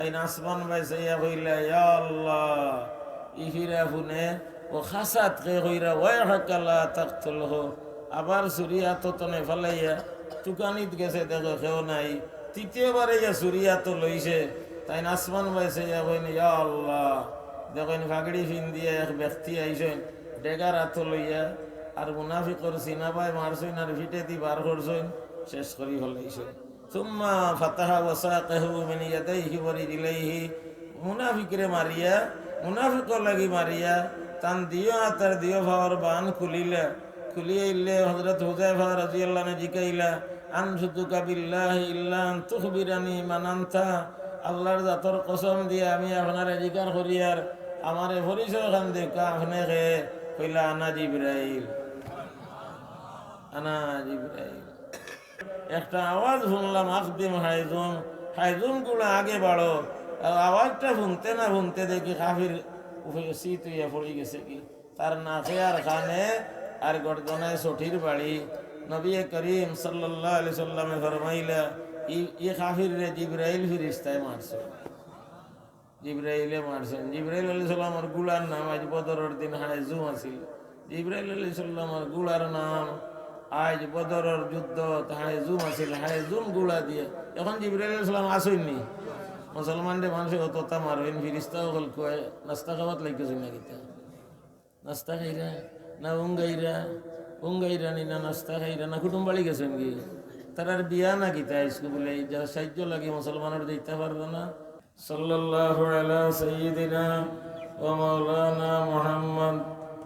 আসমান বাইসাইয়া কইলা ইয়া আল্লাহ ইহিরা ফুনে ও খাসাত কে কইরা ওয়া হাকালা তাকতুলহু আবার সুরিয়া তো তনে ফলাইয়া টুকানিত গেছে দেখো কেউ নাই তৃতীয়বারে ইয়া সুরিয়া তো লইছে তাই আসমান বাইসাইয়া কইন ইয়া আল্লাহ দেখেন ফাগড়ি ফিন দিয়ে এক ব্যক্তি আইছেন ডেগার হাত লইয়া আর মুনাফিকর সিনাবাই মারছেন আর ভিটে দি বার করছেন শেষ করি ফলাইছেন সুম্মা ফাতাহা ওয়াসাকাহু মিন ইয়াদাইহি ওয়া রিজলাইহি মুনাফিকরে মারিয়া মুনাফিকর লাগি মারিয়া তান দিও আতার দিও ভাওয়ার বান খুলিয়া ইল্লে হযরত হুযায়ফা রাদিয়াল্লাহু আনহু জিকাইলা আনশুতুকা বিল্লাহি ইল্লা আন তুখবিরানি মান আনতা আল্লাহর জাতর কসম দিয়ে আমি আপনারে জিকার করি আর আমারে পরিচয় খান দেখা আপনাকে কইলা আনা জিবরাইল আনা জিবরাইল একটা আওয়াজ শুনলাম আকদিম হাইজুম হাইজুম গুলো আগে বাড়ো আওয়াজটা শুনতে না শুনতে দেখি কাফির শীত হইয়া পড়ে গেছে কি তার নাকে আর খানে আর গর্দনায় সঠির বাড়ি নবী করিম সাল্লাল্লাহু আলাইহি সাল্লামে ফরমাইলা ই কাফির রে জিবরাইল ফেরেশতায় মারছে জিবরাইলে মারছেন জিবরাইল আলাইহিস সালামের গুলার নাম আজ বদরের দিন হাইজুম আছিল জিবরাইল আলাইহিস সালামের গুলার নাম আজ বদরের যুদ্ধ হাইজুম আছিল হাইজুম গুলা দিয়ে এখন জিবরাইল আলাইহিস সালাম আসেননি মুসলমানদের মানুষ অতটা মারবেন ফিরিস্তা হল কয় নাস্তা খাওয়াত লাগতেছে না গীতা নাস্তা খাইরা না উঙ্গাইরা নি না নাস্তা খাইরা না কুটুম বাড়ি গেছেন কি তার বিয়া না গীতা আজকে বলে যা সাহায্য লাগে মুসলমানের দিতে পারবে না সাল্লাল্লাহু আলা সাইয়্যিদিনা ওয়া মাওলানা মুহাম্মদ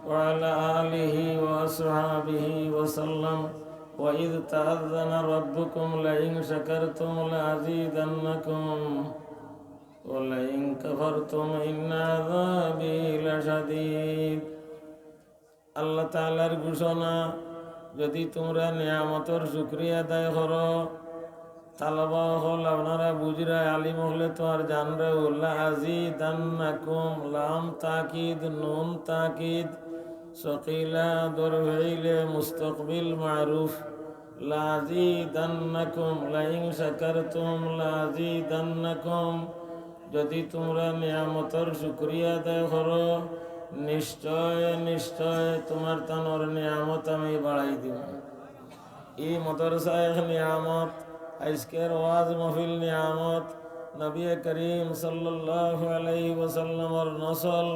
ওয়া আলা আলিহি ওয়া আসহাবিহি ওয়া সাল্লাম ওয়া ইয তাআযানা রাব্বুকুম লা ইন শাকারতুম লা আযীদান্নাকুম ওয়া লা ইন কাফারতুম ইন্না আযাবি লাশাদীদ আল্লাহ তাআলার ঘোষণা যদি তোমরা নিয়ামতের শুকরিয়া আদায় করো তালবা হল আপনারা বুঝরা আলিম হলে তো আর জানরে উল্লাহ আযীদান্নাকুম লাম তাকিদ নুন তাকিদ সকিলা দরফিলে মুস্তাকবিল মারুফ লাযীদান্নাকুম লাইন শাকারতুম লাযীদান্নাকুম যদি তোমরা নিয়ামতের শুকরিয়া আদায় করো নিশ্চয় নিশ্চয় তোমার তানোর নিয়ামত আমি বাড়াই দিব এই মাদ্রাসায় নিয়ামত আজকের ওয়াজ মাহফিল নিয়ামত নবী করিম সাল্লাল্লাহু আলাইহি ওয়াসাল্লামের নসল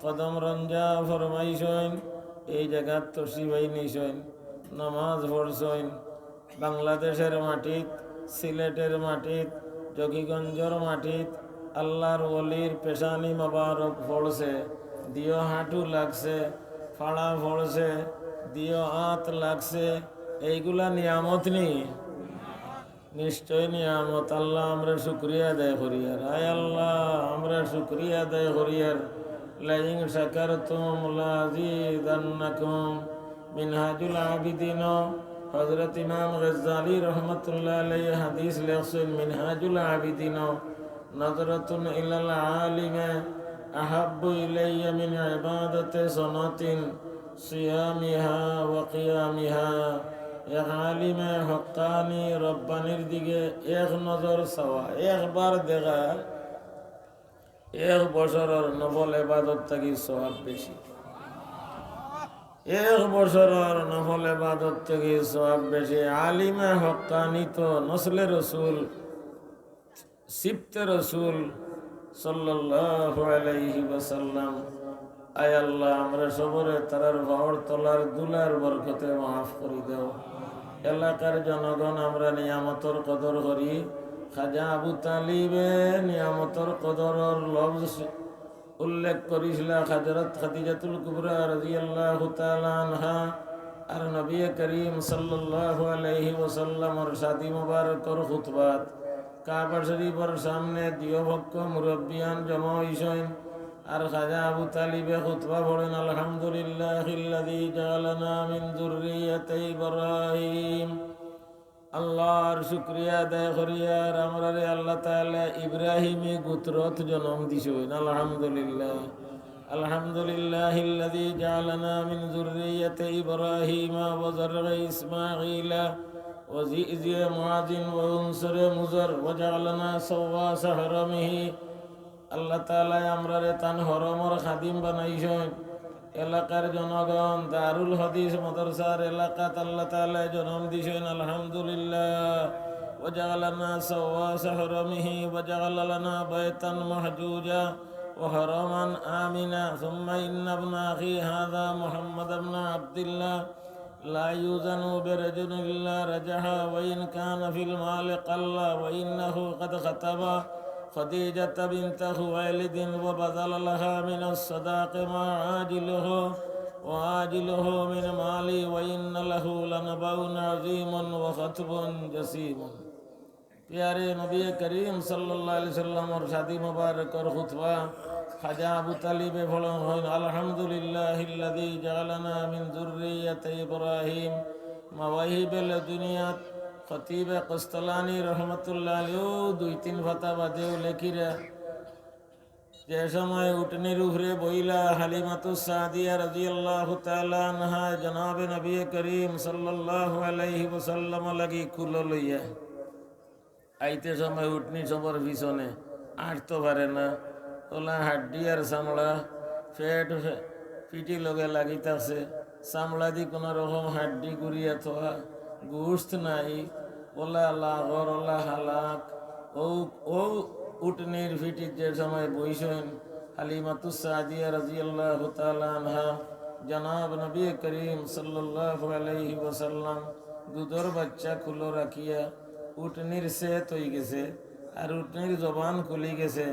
কদম রঞ্জা ফরমাইছেন এই জায়গাত তশরিফাই নিছেন নামাজ পড়ছেন বাংলাদেশের মাটিত সিলেটের মাটিত জকিগঞ্জের মাটিত আল্লাহর ওলির পেশানি মোবারক পড়ছে দিও হাঁটু লাগছে ফাড়া পড়ছে দিও হাত লাগছে এইগুলা নিয়ামত নি নিশ্চয় নিয়ামত আল্লাহ আমরা শুকরিয়া আদায় করিয়ার আয় আল্লাহ আমরা শুকরিয়া আদায় করিয়ার লাইন শাকারতুম লাযীদান্নাকুম মিনহাজুল আবিদিন হযরত ইমাম গজ্জালী রাহমাতুল্লাহ আলাইহি হাদিস লেখছেন মিনহাজুল আবিদিন নজরাতুন ইলাল আলিমে আহাব্বু ইলাইয়া মিন ইবাদাতি সানাতিন সিয়ামিহা ওয়া কিয়ামিহা এক আলিমে হক্কানি রব্বানির দিকে এক নজর চাওয়া একবার দেখা এক বছরের নফল ইবাদত থেকে সওয়াব বেশি এক বছরের নফল ইবাদত থেকে সওয়াব বেশি আলিমে হক্কানি তো নসলে রসুল সিফতে রসুল সাল্লাল্লাহু আলাইহি ওয়াসাল্লাম আয় আল্লাহ আমরা সবরে তারার ভাওর তলার দুলার বরকতে মাফ করে দাও এলাকার জনগণ আমরা নিয়ামতর কদর করি খাজা আবু তালিবে নিয়ামতর কদরের লফজ উল্লেখ করেছিল হযরত খাদিজাতুল কুবরা রাদিয়াল্লাহু তাআলা আনহা আর নবী করিম সাল্লাল্লাহু আলাইহি ওয়াসাল্লামের শাদী মুবারকর খুতবাত কাবা শরীফের সামনে দিয়ভক্ক মুরব্বিয়ান জমা হইছেন আর খাজা আবু তালিবে খুতবা পড়েন আলহামদুলিল্লাহিল্লাযী জাআলানা মিন যুররিয়াতি ইব্রাহিম আল্লাহর শুকরিয়া আদায় করিয়া আমরা রে আল্লাহ তাআলা ইব্রাহিমী গোত্রত জন্ম দিছেন আলহামদুলিল্লাহ আলহামদুলিল্লাহিল্লাযী জাআলানা মিন যুররিয়াতি ইব্রাহিম ওয়া যুররিয়াতি ইসমাঈল وزئزئ معاذ وانصر مزر وجعلنا سواس حرمه আল্লাহ তাআলা আমরারে তান হরমর খাদিম বানাইছেন এলাকার জনগণ দারুল হাদিস মাদ্রাসার এলাকাত আল্লাহ তাআলা জন্ম দিয়েছেন আলহামদুলিল্লাহ وجعلنا سواس حرمه وجعل لنا بيتا محجوجا وحرما آمنا ثم إن ابن أخي هذا محمد بن عبد الله لا يوزن برجل إلا رجحا وإن كان في المال قل وإنه قد خطب خديجة بنت خويلد وبذل لها من الصداق ما عاجله وعاجله من مالي وإن له لنبأ عظيم وخطب جسيم प्यारे नबी करीम सल्लल्लाहु अलैहि वसल्लम और शादी मुबारक और खुतबा खाजा अबू तालिब फलन हन अल्हम्दुलिल्लाहिल्लज़ी जअलना मिन ज़ुर्रिय्यति इब्राहीम मवाहिबिल दुनिया खतीब कस्तलानी रहमतुल्लाह अलैहि दुई तीन फाता बादेও লেখিরা যে সময় উটনির উপরে বইলা হালিমাতুস সাদিয়া রাদিয়াল্লাহু তাআলা আনহা জনাবে নবী করিম সাল্লাল্লাহু আলাইহি ওয়াসাল্লাম লাগি কুলো লইয়া আইতে সময় উঠনি সবার পিছনে আটতে পারে না ওলা হাড্ডি আর চামড়া ফেট পিটি লগে লাগিতেছে চামড়া দি কোনো রকম হাড্ডি গুড়িয়া থা গোস্ত নাই ওলা লাগর ওলা হালাক ও ও উটনির ফিটির যে সময় বইছেন হালিমাতুস সাদিয়া রাদিয়াল্লাহু তাআলা আনহা জনাব নবী করিম সাল্লাল্লাহু আলাইহি ওয়াসাল্লাম দুধর বাচ্চা খুলো রাখিয়া উটনির সেত হয়ে গেছে আর উটনির জবান খুলি গেছে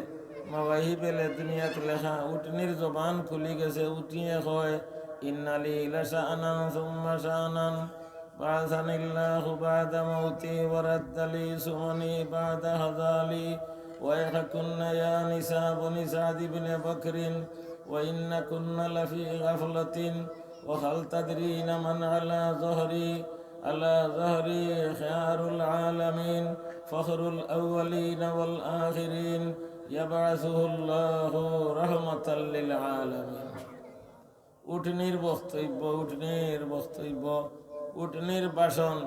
মাওয়াহি পেলে দুনিয়াত লেখা উটনির জবান খুলি গেছে উঠিয়ে হয় ইন্নালি লাশানান সুম্মা শানান বাযানিল্লাহু বাদা মাউতি ওয়ারাদ্দালি সুমানি বাদা হাযালি ওয়াইহাকুন্না ইয়া নিসা বনি সাদ ইবনে বকরিন ওয়া ইন্নাকুন্না লাফি গাফলাতিন ওয়া হাল তাদরিনা মান আলা যহরি على ظهري خيار العالمين فخر الأولين والآخرين يبعثه الله رحمة للعالمين উটনির বক্তব্য উটনির ভাষণ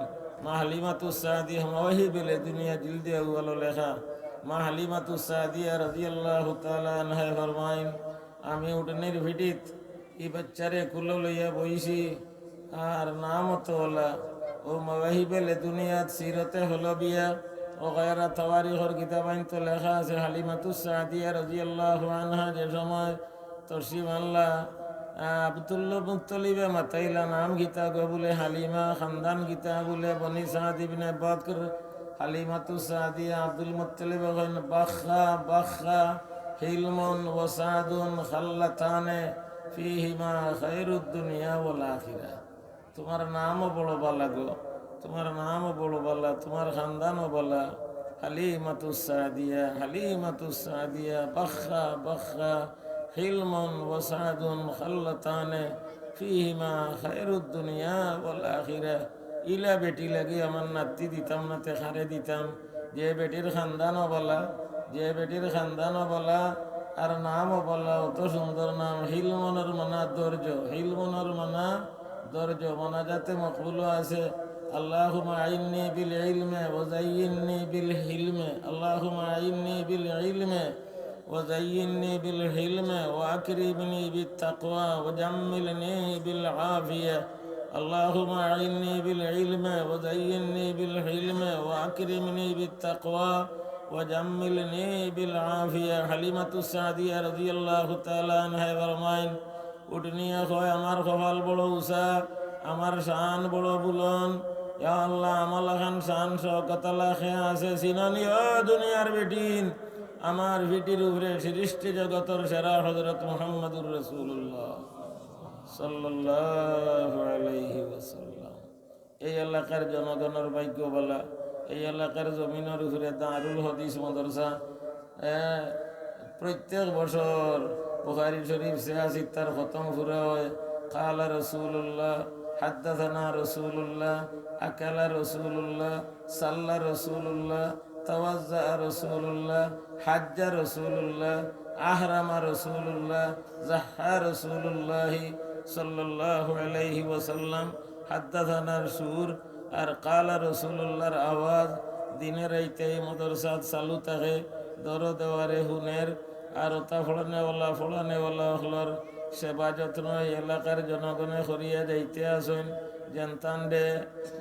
মা হালিমাতুস সাদিয়া মাওয়াহিবিল দুনিয়া জিলদে আউয়াল লেখা মা হালিমাতুস সাদিয়া রাদিয়াল্লাহু তাআলা আনহা ফরমাইন আমি উটনির ভিডিত এই বাচ্চারে কুলো লইয়া বইছি আর নাম তো হলা ও মাওয়াহিবিল দুনিয়াত সিরতে হলো বিয়া ও গায়রা তাওয়ারিখর কিতাবাইন তো লেখা আছে হালিমাতুস সাদিয়া রাদিয়াল্লাহু আনহা যে সময় তরসিম আল্লাহ আব্দুল্লাহ মুত্তালিবে মাতাইলা নাম গীতা গো বলে হালিমা খানদান গীতা বলে বনি সাদ ইবনে Bakr Halimatus Sadia Abdul Muttalib coin বাখা হিলমুন ওয়া সাদুন খাল্লাতানে ফীহিমা খায়রুদ দুনিয়া ওয়াল আখিরা তোমার নামও বড় বালা গো তোমার নামও বড় বালা তোমার খানদানও বালা হালিমাতুস সাদিয়া বাখা হিলমুন ওয়া সাদুন খাল্লাতানে ফীহিমা খায়রুদ দুনিয়া ওয়াল আখিরা ইলা বেটি লাগি আমার নাতি দিতাম না তে খারে দিতাম যে বেটির খানদানও বলা আর নামও বলা অত সুন্দর নাম হিলমনের মানা ধৈর্য মোনাজাতে মকবুল আছে আল্লাহুম্মা আইন্নি বিল ইলমি ওয়া যায়্যিননি বিল হিলমি আল্লাহুম্মা আইন্নি বিল ইলমি ওয়া যায়্যিননি বিল হিলমি ওয়া আকরিমনি বিত তাকওয়া ওয়া জাম্মিলনি বিল আফিয়া আল্লাহুম্মা আইন্নি বিল ইলমি ওয়া যায়্যিননি বিল হিলমি ওয়া আকরিমনি বিত তাকওয়া ওয়া জাম্মিলনি বিল আফিয়া হালিমাতুস সাদিয়া রাদিয়াল্লাহু তাআলা আনহা ফরমাইন উটনিয়া কয় আমার কপাল বড় উষা আমার শান বড় বুলন ইয়া আল্লাহ আমার খান শান শওকত লাখে আছে সিনানি ও দুনিয়ার বেটিন আমার ভিটির উপরে সৃষ্টি জগতের সেরা হযরত মুহাম্মদুর রাসূলুল্লাহ সাল্লাল্লাহু আলাইহি ওয়াসাল্লাম এই এলাকার জনগণের ভাগ্য বলা এই এলাকার জমিনের উপরে দারুল হাদিস মাদ্রাসা প্রত্যেক বছর বুখারী শরীফ 86 তার খতম পুরা হয় কালা রাসূলুল্লাহ হাদাথানা রাসূলুল্লাহ আকালা রাসূলুল্লাহ সাল্লা রাসূলুল্লাহ তাওয়াজ্জা রাসূলুল্লাহ হাজ্জা রাসূলুল্লাহ আহরামা রাসূলুল্লাহ যাহা রাসূলুল্লাহ সাল্লাল্লাহু আলাইহি ওয়াসাল্লাম হাদাথানার সুর আর কালা রসুল্লাহর আওয়াজ দিনের রাইতে মদরসাত চালু থাকে দর দেওয়ারে হুনের আর ওটা ফোড়ানেওয়ালা হলর সেবা যত্ন এই এলাকার জনগণে করিয়া যাইতে আসেন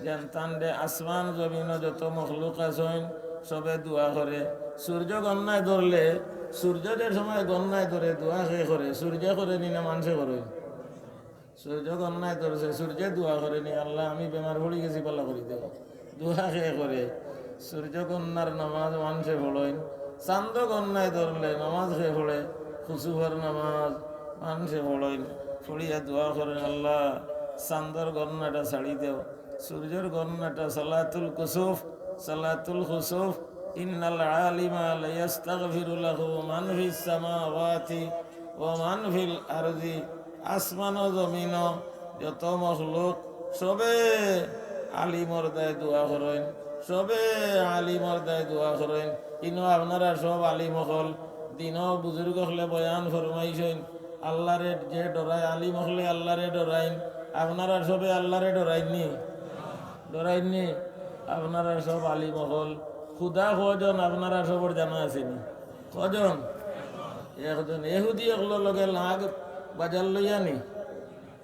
জেনতান্ডে আসমান জমিন যত মখলুক আসেন সবে দোয়া করে। সূর্য গন্যায় ধরলে সূর্যদের সময় গন্যায় ধরে দোয়া খেয়ে করে সূর্য করে নি না মানুষে করে? সূর্য গন্যায় ধরছে সূর্যে দোয়া করেনি আল্লাহ আমি বেমার পড়ে গেছি পাল্লা করি দেব দোয়া খেয়ে করে। সূর্য কন্যার নামাজ মানুষে পড়েন। চান্দ গন্যায় ধরলে নামাজ খেয়ে পড়ে খুসুফের নামাজ মানুষে পড়েন পড়িয়া দোয়া করেন আল্লাহ চান্দর গন্যাটা ছাড়ি দেও। সূর্যের গন্যাটা সালাতুল কুসুফ সালাতুল খুসুফ ইন্নাল আলিমা লা ইস্তাগফিরু লাহু মান ফিস সামাওয়াতি ওয়া মান ফিল আরদি আসমান ও জমিন যত মখলুক সবে আলিমর দায় দোয়া করেন সবে আলিমর দায় দোয়া করেন। কিন্তু আপনারা সব আলিম হল দিন বুজুর্গ হলে বয়ান ফরমাইছেন আল্লাহরে যে ডরায় আলিম হলে আল্লাহরে ডরাইন। আপনারা সবে আল্লাহরে ডরাইননি আপনারা সব আলিম হল। খুদা কজন আপনারা সবর জানা আসেনি? কজন? একজন। এহুদি এগুলো লগে লাগ বাজার লইয়া নি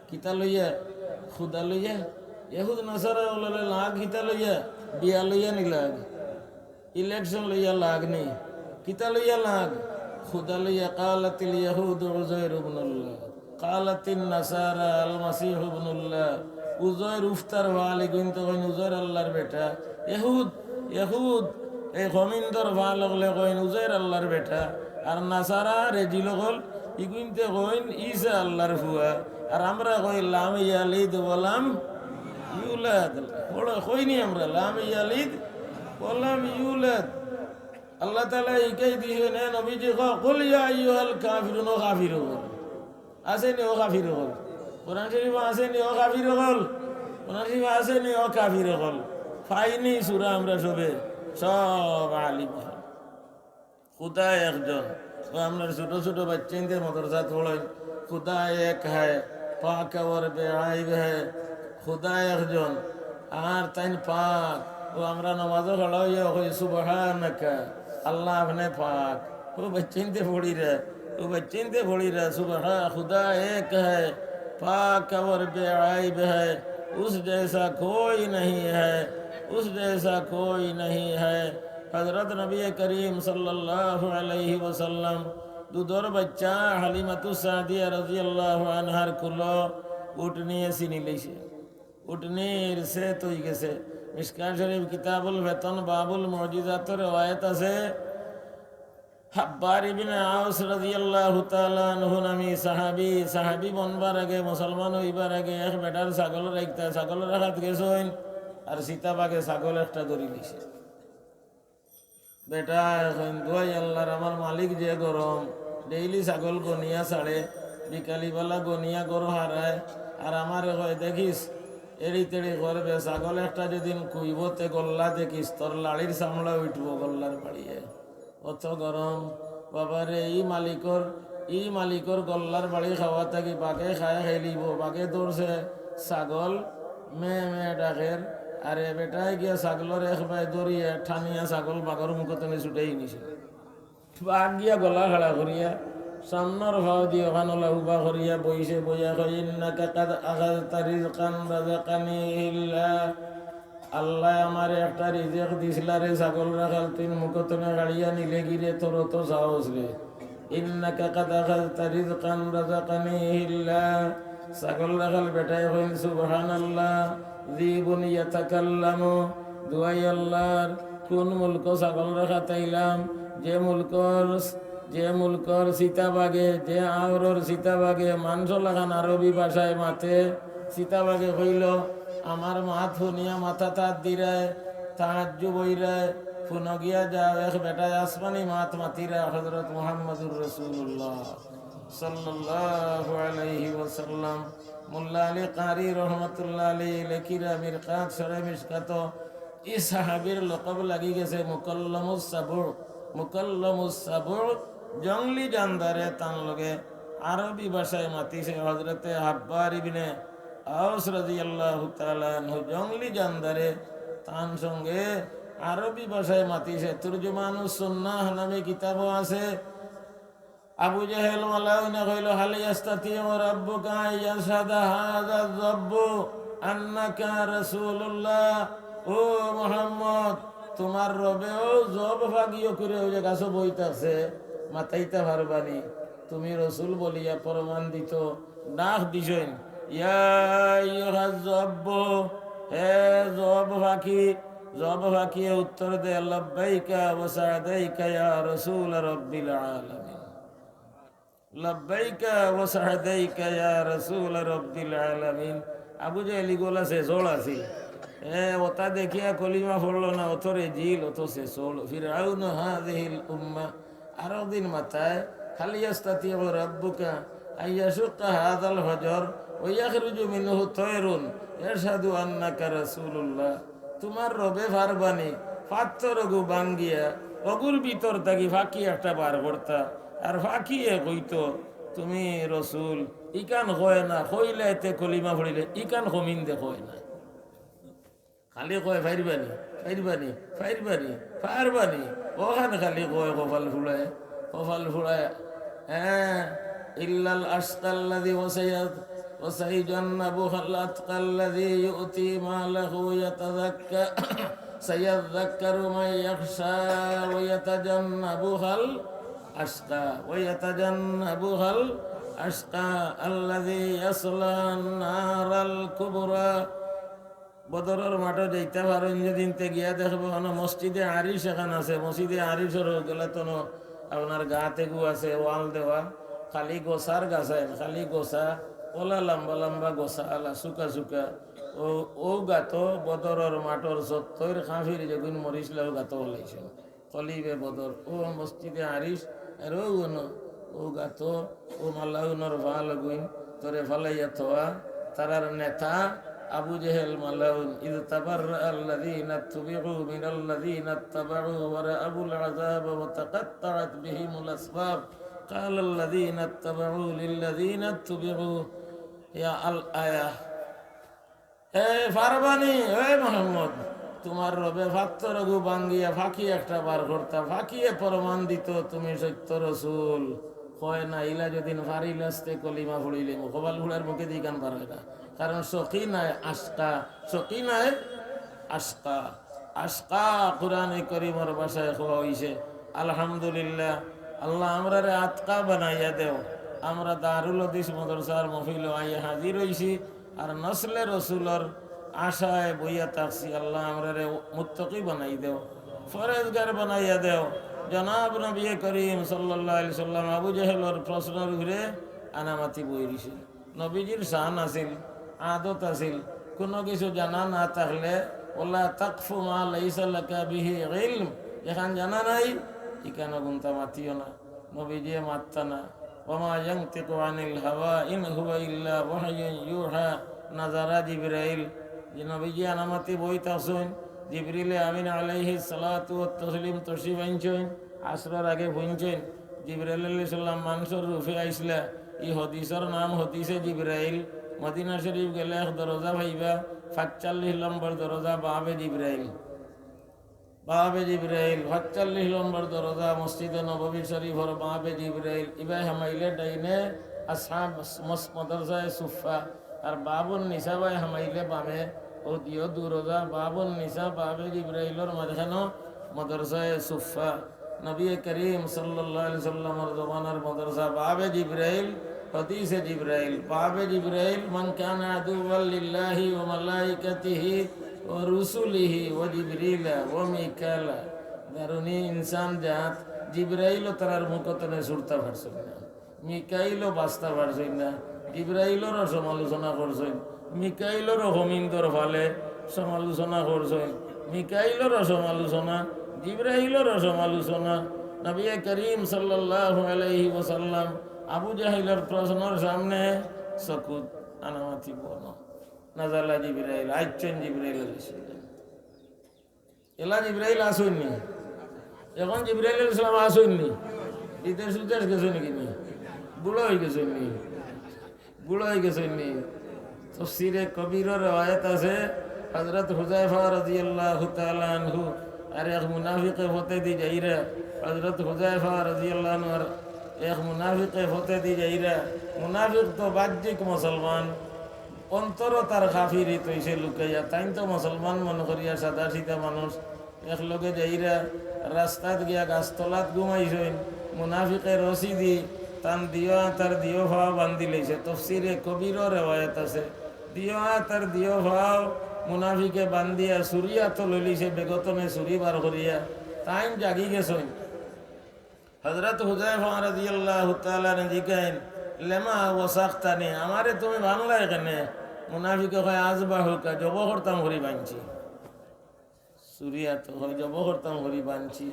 কিতা লইয়া খুদা লইয়া এহুদ নাসারা ওলালে লাগ কিতা লইয়া বিয়া লইয়া নি লাগ ইলেকশন লইয়া লাগ নি কিতা লইয়া লাগ খুদা লইয়া। কালাতিল ইয়াহুদ উযাইর ইবনুল্লাহ কালাতিন নাসারা আল মাসীহ ইবনুল্লাহ। উযাইর উফতার ওয়ালি কিন্তু কইন উযাইর আল্লাহর বেটা। ইহুদ এই খমিন্দর ভাল হলে কইন উযাইর আল্লাহর বেটা। আর নাসারা রেজিল হল ইগুনতে কইন ঈসা আল্লাহর ফুয়া। আর আমরা কই লাম ইয়ালিদ ওয়ালাম ইউলাদ বড় কইনি আমরা লাম ইয়ালিদ ওয়ালাম ইউলাদ। আল্লাহ তাআলা ইকাই দিছেন নবীজি কুল ইয়া আইয়ুহাল কাফিরুন ও কাফির হল আসেনি ও কাফির হল। কোরআন শরীফ আসেনি ও কাফির হল। কোরআন শরীফ আসেনি ও কাফির হল। ফাইনি সূরা আমরা সব আলিম হল। খুদা একজন। তো আমরা ছোট ছোট বাচ্চাদের মদরসা পড়েন খুদা এক হ্যায় পাক और बेआइब है। খুদা একজন আর তাই পাক। ও আমরা নামাজও পড়াইয়া কই সুবহানাকা আল্লাহ আপনি পাক। ও বাচ্চাদের পড়ি রে সুবহান खुदा एक है पाक और बेआइब है उस जैसा कोई नहीं है। हजरत नबी करीम सल्लल्लाहु अलैहि वसल्लम দুধর বাচ্চা হালিমাতু সাদিয়া রাদিয়াল্লাহু আনহার কুলো উট নিয়ে চিনি লইছে। উটনির সে তুই গেছে। মিশকাত শরীফ কিতাবুল বেতন বাবুল মুজিজাতুর রওয়ায়াত আছে হাব্বার ইবনে আউস রাদিয়াল্লাহু তাআলা আনহু নামি সাহাবী বনবার আগে মুসলমান হইবার আগে এক বেটার ছাগল রাখতা ছাগল রাখাত গেছেন আর সীতাবাগে ছাগল একটা ধরি দিছে। বেটা এখন দুয়াই আল্লাহর আমার মালিক যে গরম ডেইলি ছাগল গনিয়া ছাড়ে বিকালিবেলা গনিয়া গরু হারায় আর আমার কয় দেখিস এড়ি তেড়ি করবে ছাগল একটা যেদিন কুইবতে গল্লা দেখিস তোর লাড়ির চামড়া উঠবো গল্লার বাড়িয়ে অত গরম। বাবারে ই মালিকর গল্লার বাড়ি খাওয়া থাকি বাঘে খাইলিব বাঘে দৌড়ছে ছাগল মেয়ে ডাকের আরে বেটাই গিয়া ছাগলের এক ভাই দৌড়িয়া ঠানিয়া ছাগল বাঘর মুখতে ছুটাই নিছে। বাঘ গিয়া গলা খাড়া করিয়া সামনের ভাও দিয়ে ওখানলা উবা করিয়া বইছে বইয়া কই ইন্নাকা কাদ আখাযতা রিজকান রাযাকানিল্লাহ। আল্লাহ আমার একটা রিজিক দিছিলা রে ছাগল রাখাল তুই মুখতে গাড়িয়া নিলে গিরে তোর তো সাহস রে। ইন্নাকা কাদ আখাযতা রিজকান রাযাকানিল্লাহ। ছাগল রাখাল বেটায় কইন সুবহানাল্লাহ জীবন ইয়াতাকাল্লামু দুয়াই আল্লাহর কোন মুলক ছাগল রাখা তাইলাম যে মুলকর সীতাবাগে যে আওরর সীতাবাগে মাংস লাগান আরবি ভাষায় মাথে সীতাবাগে হইল আমার মাথ শুনিয়া মাথা তাত দিরায় তাহাজ্জু বইরায় ফুন গিয়া যাও এক বেটায় আসমানি মাত মাতিরা হযরত মুহাম্মদুর রাসূলুল্লাহ সাল্লাল্লাহু আলাইহি ওয়াসাল্লাম। মোল্লা আলী কারি রহমতুল্লাহ আলী লেখিরা মিরকাত সরে মিশকাত ই সাহাবীর লকব লাগি গেছে মুকাল্লামুস সাবু জংলি জানদারে তান লগে আরবি ভাষায় মাতিছে হযরতে হাব্বার ইবনে আওস রাদিয়াল্লাহু তাআলা আনহু জঙ্গলি জানদারে তার সঙ্গে আরবি ভাষায় মাতিছে। তুরজুমানুস সুন্নাহ নামে কিতাবও আছে। আবু জাহেল মালাউনা কইল হাল ইয়াস্তাতিউ রাব্বুকা ইয়াশহাদা হাযা যাব্বু আন্নাকা রাসূলুল্লাহ। ও মুহাম্মদ, তোমার রবেও জব ভাগিও করে ওই যে গাছ বইতাছে মাতাইতে পারবানি, তুমি রসুল বলিয়া প্রমাণ দিত। ডাক দিছেন, ইয়া আইয়ুহাজ যাব্বু, হে জব ভাকি। জব ভাকিয়ে উত্তর দে, লাব্বাইকা ওয়া সা'দাইকা ইয়া রাসূল রাব্বিল আলামিন। লাব্বাইকা ওয়া সা'দাইকা ইয়া রাসূল রাব্বিল আলামিন। আবু জাহেল গোলা সে জোল আছে, ওটা দেখিয়া কলিমা পড়লো না, অতরে জিল অত সে সোল। ফিরআউন হাযিহিল উম্মাহ, আরো দিন মাথায় হাল ইয়াস্তাতিউ রাব্বুকা আইয়াশুক্কা হাযাল হজর ওয়া ইয়াখরুজু মিনহু তায়রুন ইয়াশহাদু আন্নাকা রাসূলুল্লাহ। তোমার রবে ফারবানি পাত্তর গু বাঙ্গিয়া অগুর ভিতর থাকি ফাঁকি একটা বার করতা, আর ফাঁকিয়ে কইতো তুমি রসুল। ইকান কয় না, কইলে এতে কলিমা পড়িলে ইকান কমিন্দে কয় না, খালি কয় ফাইরবানি ফাইরবানি ফাইরবানি ফারবানি। ওখানে খালি কয় কপাল ফুলায় কপাল ফুলায়। হ্যাঁ, ইল্লাল আশকাল্লাযী ওয়াসাইজান্নাবুহাল আতকাল্লাযী ইউতি মালাহু ইয়াতাযাক্কা সায়াযাক্কারু মান ইয়াখশা ওয়া ইয়াতাজান্নাবুহাল আশকা ওয়া ইয়াতাজান্নাবুহাল আশকা আল্লাযী ইয়াসলান নারাল কুবরা। বদরের মাঠে যাইতে পারেন যেদিন তে গিয়া দেখবো মসজিদে আরিশ এখান আছে। মসজিদে আরিশের গেলে তো আপনার গা তেগু আছে ওয়াল দেওয়া, খালি গোসার গাছ আছে, খালি গোসা ওলা লম্বা লম্বা গোসা আলা শুকা শুকা। ও গাত বদরের মাঠর সত্তর খাঁফির যেগুন মরিসলাও গাত ওলাইছে কলিবে বদর। ও মসজিদে আরিশ আর ও গাত ও মাল্লাউনর ভাল গুইন তোরে ফালাইয়া থোয়া তারার নেতা আবু জেহেল মালাউন। ইয তাবাররা আল্লাযীনা তুবিউ মিনাল্লাযীনা ইত্তাবাউ ওয়া রাআবুল আযাব ওয়া তাকাত্তাআত বিহিমুল আসবাব ক্বালা আল্লাযীনা ইত্তাবাউ লিল্লাযীনা তুবিউ ইয়া আল আয়া। হে ফারবানি, হে মুহাম্মদ, তোমার রবে ফাত্তর গু বাঙ্গিয়া ফাঁকি একটা বার করতা, ফাঁকিয়ে প্রমাণ দিত তুমি সত্য রসুল। কয় না ইলা যদিন ফারিল আসতে কলিমা ফুড়িলে কপাল ফুড়ার মুখে দিয়ে গান বার হয় না, কারণ সকি নাই আশকা, সকি নাই আশকা। আশকা কোরআনে করিমর ভাষায় খোয়া হইছে। আলহামদুলিল্লাহ, আল্লাহ আমরা রে আতকা বানাইয়া দেও। আমরা দারুল হাদিস মাদ্রাসার মহফিল আইয়া হাজির হইছি আর নসলে রসুলর আশায় বইয়া থাকছি। আল্লাহ আমরা রে মুত্তাকি বানাই দেও, ফরেজগার বানাইয়া দেও। জনাব নবী করিম সাল্লাল্লাহু আলাইহি সাল্লাম আবু জাহেলের প্রশ্নের ঘুরে আনামাতি বই দিছে। নবীজির শান আছিল, আদত আছিল, কোনো কিছু জানা না থাকলে ওলা তাকফু মা লাইসা লাকা বিহি ইলম, এখান জানা নাই ইকানো গুনতা মাতিও না। নবীজি মাততা না। ওমা ইয়ানতিকু আনিল হাওয়া ইন হুয়া ইল্লা ওয়াহয়ুন ইউহা। নাজারা জিবরাইল, যে নবীজি আনামাতি বইতাছেন, জিবরিলে আমিন আলাইহিস সালাতু ওয়াত তাসলিম তশরিফ আনছেন, আসরের আগে ভুনছেন। জিবরাইল আলাইহিস সালাম মানুষের রূপে আইসলা। এই হদিসের নাম হদিসে জিবরাইল। মদিনা শরীফ গেলে এক দরজা ভাইবা, ৪৫ নম্বর দরজা বাবে জিবরাইল, বাবে জিবরাইল ৪৫ নম্বর দরজা মসজিদে নববী শরীফর বাবে জিবরাইল। ইবাই হামাইলে ডাইনে আসহাব মাদ্রাসায়ে সুফা, আর বাবুন নিসা বাই হামাইলে বামে। ও দিও দুরজা বাবুন নিসা বাবে জিবরাইলর মাঝখানো মাদ্রাসায়ে সুফা। নবী করিম সাল্লাল্লাহু আলাইহি সাল্লামের জমানার মাদ্রাসা বাবে জিবরাইল, হদিসে জিবরাইল। বাবে জিবরাইল মান কানা আদুওয়াল লিল্লাহি ওয়া মালাইকাতিহি ওয়া রুসুলিহি ওয়া জিবরিলা ওয়া মিকালা। দারুনি ইনসান জাত জিবরাইলও তার মুখতনে সুরতা পারছেন না, মিকাইলও বাস্তা পারছেন না, জিবরাইলেরও সমালোচনা করছেন, মিকাইলেরও হমিন্দর ফালে সমালোচনা করছেন, মিকাইলেরও সমালোচনা, জিবরাইলেরও সমালোচনা। নবী করিম সাল্লাল্লাহু আলাইহি ওয়াসাল্লাম আবু জাহেলের প্রশ্নের সামনে সকুত আনামাতি বন নাজালা জিবরাইল আইছেন। জিবরাইল আলাইহিস সালাম এলা জিবরাইল আসেননি, এখন জিবরাইল আলাইহিস সালাম আসেননি, বিদেশ উদেশ গেছেন নাকি? বুড়ো হয়ে গেছেন নি, বুড়ো হয়ে গেছেন নি। তাফসীরে কবিরের রওয়ায়াত আছে হযরত হুযায়ফা রাদিয়াল্লাহু তাআলা আনহু আর এক মুনাফিকে হতে দি যাইরা হযরত হুযায়ফা রাদিয়াল্লাহু আনহু আর এক মুনাফিকে হতে দি যাইরা মুনাফিক তো বাহ্যিক মুসলমান অন্তর তার কাফিরি তৈছে লুকাইয়া তাই তো মুসলমান মনে করিয়া সাদা সিধা মানুষ একলগে যাইরা রাস্তাত গিয়া গাছতলাত ঘুমাইছেন মুনাফিকে রশি দি তান দিও তার দিও ভাও বান্ধি লইছে তফসিরে কবিরও রেওয়ায়ত আছে দিও তার দিও ভাও মুনাফিকে বান্ধিয়া সুরিয়া তো লইলিছে বেগতনে সুরি বার করিয়া তাই জাগি গেছেন হযরত হুযায়ফা রাদিয়াল্লাহু তাআলা জিজ্ঞাসেন লেমা ওয়াসাখতানি আমারে তুমি বাংলা এখানে মুনাফিকে কয় আজবা হুকা জব করতাম হরি বানছি সুরিয়া তো হয় জব করতাম হরি বানছি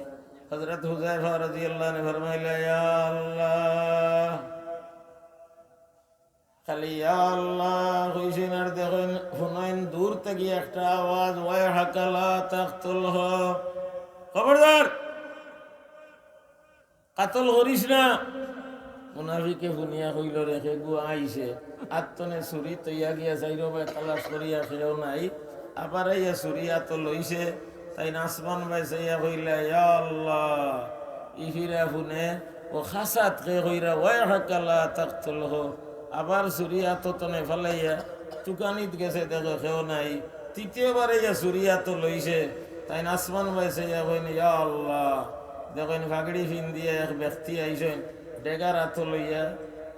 হযরত হুযায়ফা রাদিয়াল্লাহু আনহু ফরমাইলা ইয়া আল্লাহ খালি ইয়া আল্লাহ কইছেন আর দেখেন শুনেন দূর থেকে একটা আওয়াজ ওয়া হাকালা তাকতুলহ খবরদার কাতল করিস না মুনাফিকে শুনিয়া কইল রেখে গু আইছে আত্মনে ছুরি তৈয়া গিয়া যাইরো ভাই তালাশ করিয়া খেয়েও নাই আবার ইয়া ছুরি আত লইছে তাই নাসমান ভাই যাইয়া কইলা ইয়া আল্লাহ ইফিরা শুনে ও খাসাত কে কইরা ওয়া হাকালা তাকতুলহ আবার ছুরি আত তনে ফেলাইয়া টুকানিত গেছে দেখো খেয়েও নাই তৃতীয়বার ইয়া ছুরি আত লইছে তাই নাসমান ভাই যাইয়া কইন ইয়া আল্লাহ দেখেন ফাগড়ি ফিন দিয়ে এক ব্যক্তি আইসেন ডেগার হাত লইয়া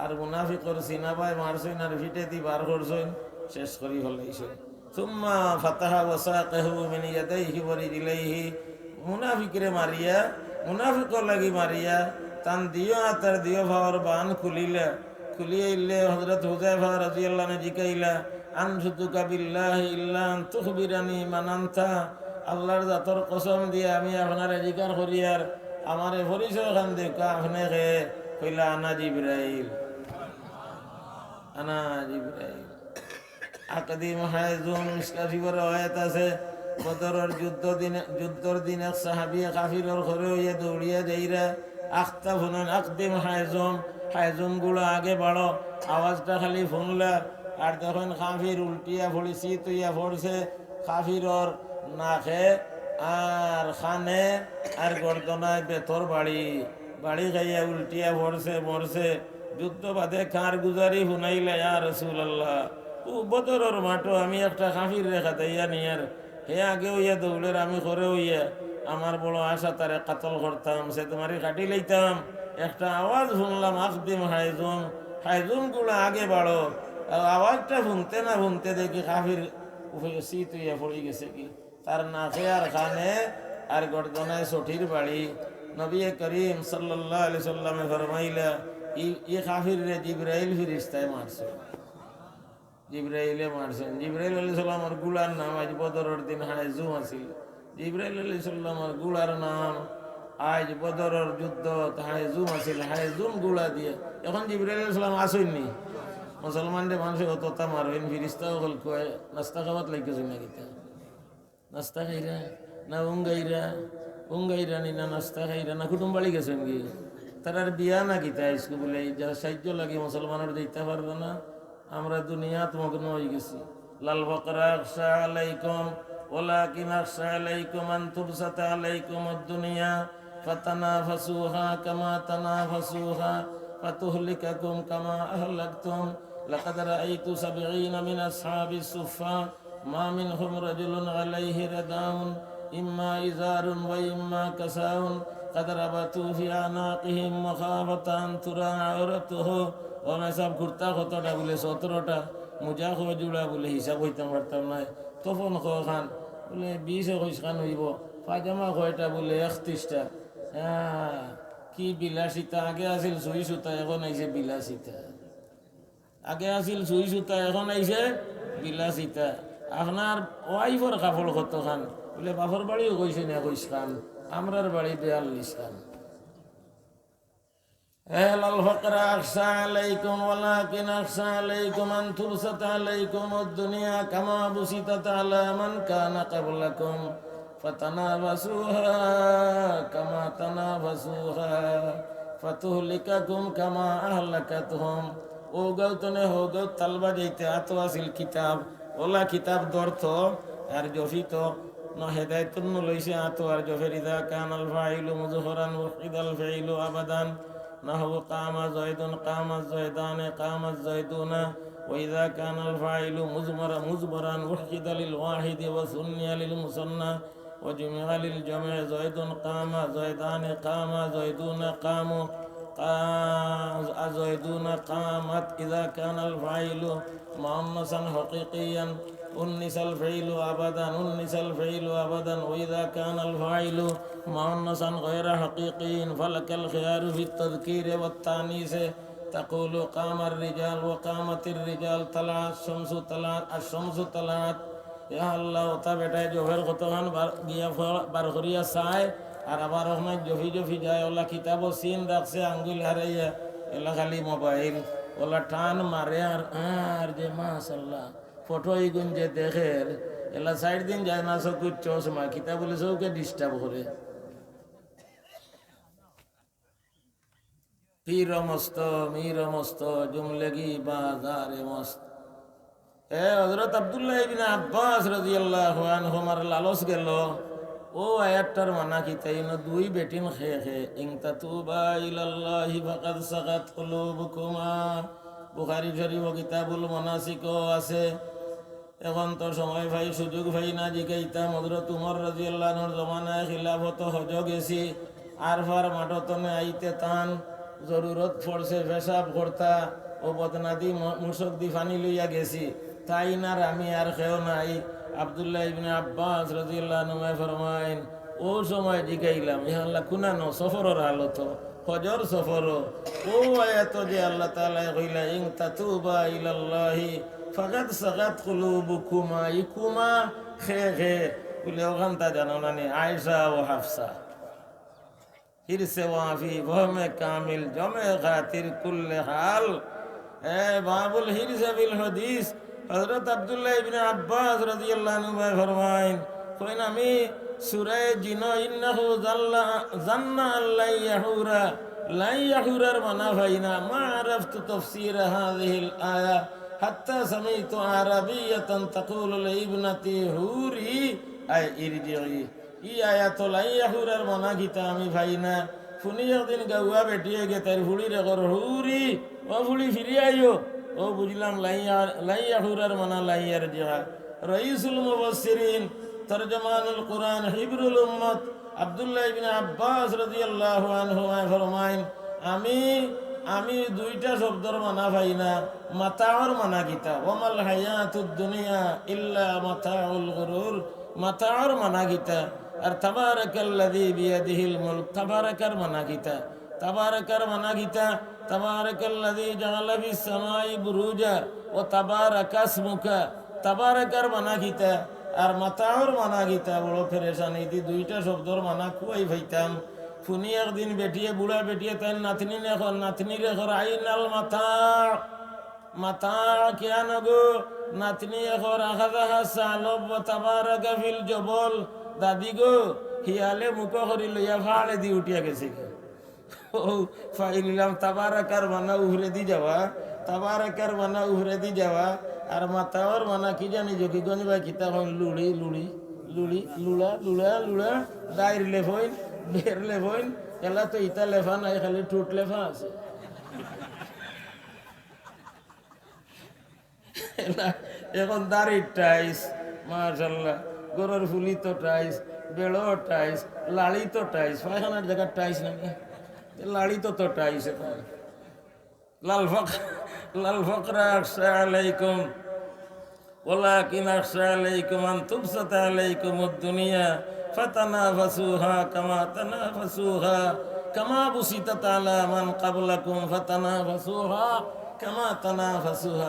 আর মুনাফিকর সিনাবাই মারছেন আর ফিটে দি বার করছেন শেষ করি ফেলাইছেন সুম্মা ফাতাহা ওয়াসাকাহু মিন ইয়াদাইহি ওয়া রিজলাইহি মুনাফিকরে মারিয়া মুনাফিকর লাগি মারিয়া তান দিও আতার দিও ভাওর বান খুলিলে হযরত হুযায়ফা রাদিয়াল্লাহু আনহু জিকাইলা আনশুতুকা বিল্লাহি ইল্লা আন তুখবিরানি মান আনতা আল্লাহর জাতর কসম দিয়ে আমি আপনার জিকার করি আর আমারে পরিচয় খান দেখা আপনি কইলা আনা জিবরাইল আকদিম হায়জুম ইসকাফিবর রওয়ায়াত আছে বদরের যুদ্ধর দিন এক সাহাবী কাফিরের ঘরে হইয়া দৌড়িয়া যাইরা আখতা ফুনন আকদিম হায়জুম গুলো আগে বাড়ো আওয়াজটা খালি শুনলা আর তখন কাফির উল্টিয়া পড়িছি তুইয়া পড়ছে কাফিরর নাকে আর খানে আর গর্দনায় বেতর বাড়ি খাইয়া উল্টিয়া মরছে যুদ্ধ বাদে খার গুজারি শুনাইলে ইয়া রাসূলুল্লাহ ও বদরের মাঠো আমি একটা কাফির রেখা দেইয়া নিয়ার হে আগে হইয়া দৌড়ের আমি করে হইয়া আমার বড় আশা তারে কাতল করতাম সে তোমারে কাটি লইতাম একটা আওয়াজ শুনলাম আকদিম হায়জুম গুলো আগে বাড়ো আওয়াজটা শুনতে দেখি কাফির শীত হইয়া পড়ে গেছে কি তার নাকে আর খানে আর গর্দনায় সঠির বাড়ি নবী করিম সাল্লাল্লাহু আলাইহি সাল্লামে ফরমাইলা ই কাফির রে জিবরাইল ফেরেশতায় মারছে জিবরাইলে মারছেন জিবরাইল আলাইহিস সালামের গুলার নাম আজ বদরের দিন হায়জুম আছিল জিবরাইল আলাইহিস সালামের গুলার নাম আজ বদরের যুদ্ধ হায়জুম আছিল হায়জুম গুলা দিয়ে এখন জিবরাইল আলাইহিস সালাম আসেননি মুসলমানদের মানুষ অতটা মারবেন ফিরিস্তা হল কয় নাস্তা খাওয়াত লাগতেছে না কিতা নাস্তা খাইরা না উঙ্গাইরা নি না নাস্তা খাইরা না কুটুম বাড়ি গেছেন কি তার বিয়া না কিতা আইসকু বলে যারা সাহায্য লাগে মুসলমানের দিতে পারবে না আমরা দুনিয়াত মগ্ন হয়ে গেছি লাল বকরা আখশা আলাইকুম ওয়ালাকিন আখশা আলাইকুম আন তুবসাতা আলাইকুম ad-দুনিয়া ফাতানাফাসুহা কামা তানাফাসুহা ফাতুহলিকাকুম কামা আহলাকতুম লাকাদ রাআইতু 70 মিন আসহাবিস সুফফা মা মিনহুম রাজুলুন আলাইহি রাদাউন ইম্মা ইজারুন ওয়া ইম্মা কাসাউন قد ربطوا في أعناقهم مخافة أن ترى عورته ওনা সব ঘুরতা কতটা বলে 17টা মুজা খো জুড়া বলে হিসাব হইতাম পারতাম না তখন খান বলে 20 খান হইব পাজামা কয়টা বলে 31টা হ্যাঁ কি বিলাসিতা আগে আছিল সুই সুতা এখন আইছে বিলাসিতা আগে আছিল সুই সুতা এখন আইছে বিলাসিতা আপনার ওয়াইফর কাপড় কত খান বলে বাপর বাড়িও কইছে না 21 খান আমরার বাড়ি 42 খান الفقر أخشى عليكم ولكن أخشى عليكم أن تبسط عليكم الدنيا كما بسطت على من كان قبلكم فتنافسوها كما تنافسوها فتهلككم كما أهلكتهم ও গৌতনে হো গৌ তালবা যাইতে আতো আসিল কিতাব ওলা কিতাব দর্থ আর জফিত ন হেদায়তুন লইছে আতো আর জফের ইদা কানাল ফাইলু মুজহরান ওয়াকিদাল ফাইলু আবাদান نحو قام زيد قام الزيدان قام الزيدون وإذا كان الفاعل مزمرا وحد للواحد وثني للمثنى وجمع للجمع زيد قام زيدان قام زيدون قاموا زيدون قامت إذا كان الفاعل مؤنثا حقيقيا أنس الفعل أبدا أنس الفعل أبدا وإذا كان الفاعل مؤنثا غير حقيقي فلك الخيار في التذكير والتانيث تقول قام الرجال وقامت الرجال طلعت الشمس طلعت الشمس طلعت يا الله تبعت جوهر قطعان গিয়া বার করিয়া চায় আর আবার ওখানে জফি জফি যায় ওলা কিতাব সিন রাখছে আঙ্গুল হারাইয়া এলা খালি মোবাইল ওলা টান মারে আর যে মাশাআল্লাহ ফটো এইগুন যে দেখে এলা 4 দিন যায় না চকুর চশমা কিতাব বলে চৌকে ডিস্টার্ব করে পীর মস্ত মীর মস্ত জুমলেগি বাজারে মস্ত হযরত আব্দুল্লাহ ইবনে আব্বাস রাদিয়াল্লাহু আনহুমার লালস গেল ও আয়াতটার মানা কি তাই না দুই বেটিন খেয়ে ইন তাতুবা ইলাল্লাহি ফাকাদ সাগাত কুলুবুকুমা বুখারী শরীফ কিতাবুল মানাসিক আছে এখন তো সময় ভাই সুযোগ ভাই না জিগাইতাম হযরত উমর রাদিয়াল্লাহু আনহুর জমানায় খিলাফত হজ গেছি আরফার মাঠতনে আইতে তান জরুরত পড়ছে পেশাব করতা ও বদনাদি মুশক দি পানি লইয়া গেছি তাই না আমি আর খেও নাই আব্দুল্লাহ ইবনে আব্বাস রাদিয়াল্লাহু আনহু ফরমায়েন ও সময় জিগাইলাম ইয়া আল্লাহ কুনানো সফরের হালত হজর সফর ও আয়াত যে আল্লাহ তাআলা কইলা ইন তাতুবা ইলাল্লাহি ফাকাদ সাগাত কুলুবুকুমা ইকুমা খে বলে ওখানটা জানো না নি আয়েশা ও হাফসা হিরসে ওয়াফি বহমে কামিল জমে খাতির কুল্লে হাল বাবুল হিরসে বিল হাদিস হযরত আব্দুল্লাহ ইবনে আব্বাস রাদিয়াল্লাহু আনহু ফরমায়েন কইন আমি সূরা জিন ইন্নাহু জান্না আল্লা ইয়াহুরা লা ইয়াহুরার মানা ফাইনা মা আরাফতু তাফসীর হাযিহিল আয়া হাত্তা সামিতু আরাবিয়াতান তাকুলু লিবনাতি হুরি আই ইরজিই ই আয়াত লা ইয়াহুরার মানা গীতা আমি ফাইনা ফুনি একদিন গাওয়া বেটিয়ে গে তার ফুলি রে কর হুরি ও ফুলি ফিরি আইও ও বুঝলাম লাইয়া হুরার মানা লাইয়ার জিয়া রাইসুল মুফাসসিরিন তরজমানুল কুরআন হিবরুল উম্মত আব্দুল্লাহ ইবনে আব্বাস রাদিয়াল্লাহু আনহু ফরমায়েন আমি দুইটা শব্দর মানা পাই না মাতাউর মানা গীতা ওয়ামাল হায়াতুদ দুনিয়া ইল্লা মাতাউল গুরুর মাতাউর মানা গীতা আর তাবারাকাল্লাযী বিয়াদিহিল মুলক তাবারাকার মানা গীতা তাবারাকার মানা গীতা তাবারাকাল্লাযী জাআলা ফিস সামাই বুরুজা ওয়া তাবারাকা ইসমুকা তাবারাকার মানা গীতা আর মাতাউর মানা গীতা বড় ফেরেশানি দি দুইটা শব্দর মানা কুয়াই ভাইতাম ফুনি একদিন বেটিয়ে বুড়া বেটিয়ে তাই নাতনি এখন নাতনি রে ঘর আইনাল মাতা কেন গো নাতনি এখন আখাদা সালব ওয়া তাবারাকা ফিল জবল দাদি গো হিয়ালে মুখ করি লইয়া ফাড়ে দি উঠিয়া গেছে ও ফাইলিলাম তাবারাকার মানা উহরে দি যাওয়া তাবারাকার মানা উহরে দি যাওয়া আর মাতাওয়ার মানা কি জানি যোগীগঞ্জ বা কিতা হয় লুড়ি লুড়ি লুড়ি লুড়া লুড়া লুড়া দায়ের লেফইন বের লেফইন এলা তো ইতা লেফা নাই খালি ঠোঁট লেফা আছে এখন দাড়ির টাইস মাশাআল্লাহ গরুর ফুলি তো টাইস বেড়ো টাইস লাড়ি তো টাইস পায়খানার জায়গার টাইস নাকি লাড়ি তো টাইস এখন লাল ফকরা আখশা আলাইকুম ওয়ালাকিন আখশা আলাইকুম আন তুবসাত আলাইকুমুদ দুনিয়া ফাতানাফাসুহা কামা তানাফাসুহা কামা বুসিতাত আলা মান ক্বাবলাকুম ফাতানাফাসুহা কামা তানাফাসুহা